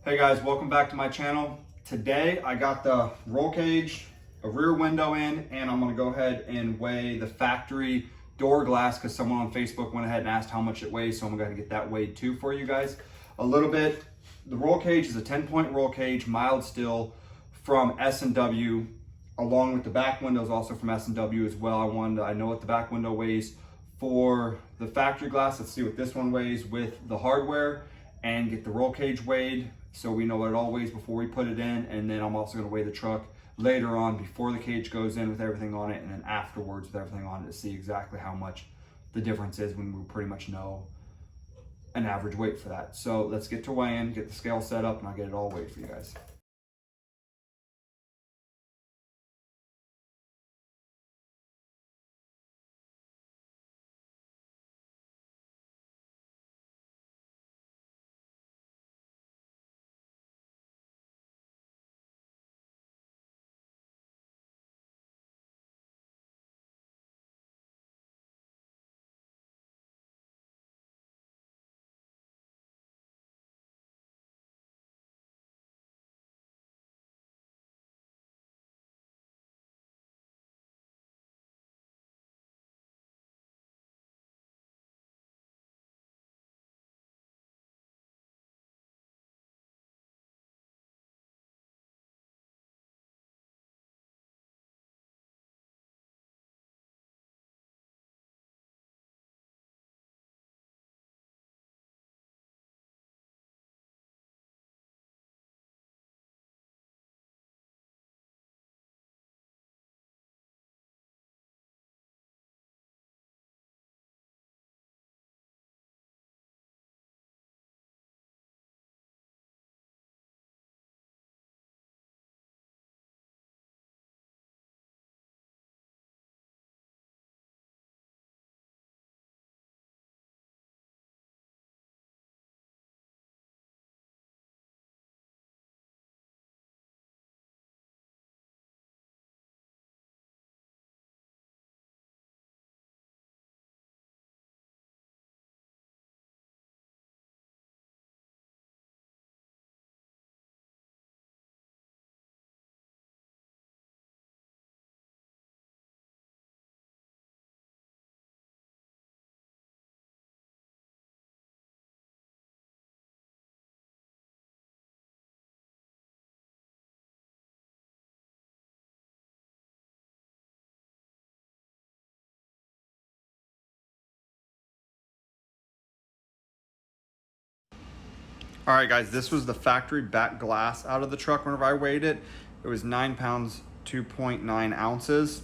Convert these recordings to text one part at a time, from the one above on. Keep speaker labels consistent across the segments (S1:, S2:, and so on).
S1: Hey guys, welcome back to my channel. Today I got the roll cage, a rear window in, and I'm gonna go ahead and weigh the factory door glass because someone on Facebook went ahead and asked how much it weighs, so I'm gonna get that weighed too for you guys. A little bit. The roll cage is a 10-point roll cage, mild steel from S&W, along with the back windows also from S&W as well. I know what the back window weighs for the factory glass. Let's see what this one weighs with the hardware and get the roll cage weighed, so we know what it all weighs before we put it in. And then I'm also going to weigh the truck later on before the cage goes in with everything on it, and then afterwards with everything on it to see exactly how much the difference is when we pretty much know an average weight for that. So let's get to weighing, get the scale set up, and I'll get it all weighed for you guys. All right guys, this was the factory back glass out of the truck. Whenever I weighed it, it was 9 pounds, 2.9 ounces.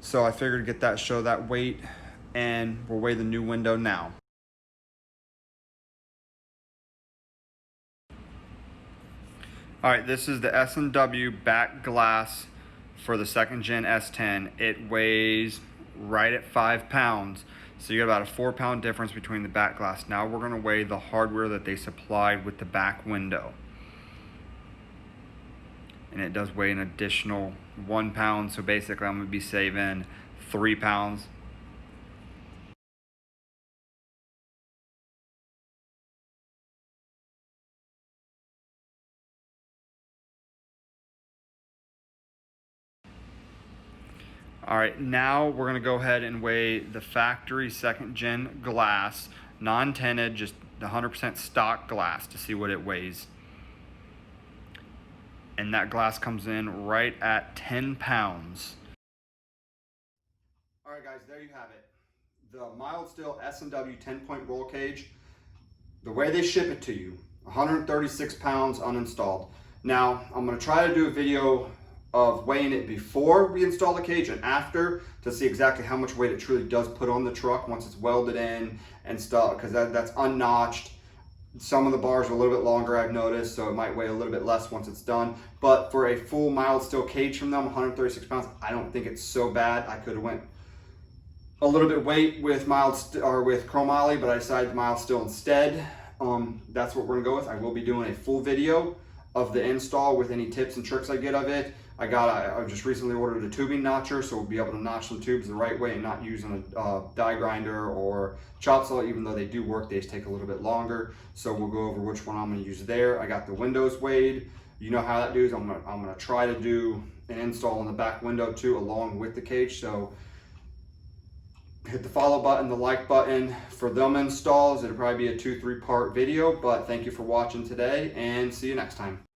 S1: So I figured get that, show that weight, and we'll weigh the new window now. All right, this is the S&W back glass for the second gen S10. It weighs right at 5 pounds. So you got about a 4-pound difference between the back glass. Now we're gonna weigh the hardware that they supplied with the back window. And it does weigh an additional 1 pound. So basically I'm gonna be saving 3 pounds. All right, now we're gonna go ahead and weigh the factory second gen glass, non-tinted, just 100% stock glass to see what it weighs. And that glass comes in right at 10 pounds. All right guys, there you have it. The mild steel S&W 10-point roll cage. The way they ship it to you, 136 pounds uninstalled. Now, I'm gonna try to do a video of weighing it before we install the cage and after to see exactly how much weight it truly does put on the truck once it's welded in and stuff, because that's unnotched. Some of the bars are a little bit longer, I've noticed, so it might weigh a little bit less once it's done. But for a full mild steel cage from them, 136 pounds, I don't think it's so bad. I could have went a little bit weight with with chromoly, but I decided mild steel instead. That's what we're gonna go with. I will be doing a full video of the install with any tips and tricks I get of it. I just recently ordered a tubing notcher, so we'll be able to notch some tubes the right way and not using a die grinder or chop saw. Even though they do work, they just take a little bit longer. So we'll go over which one I'm gonna use there. I got the windows weighed. You know how that does. I'm gonna try to do an install on the back window too, along with the cage. So hit the follow button, the like button for them installs. It'll probably be a 2-3 part video, but thank you for watching today and see you next time.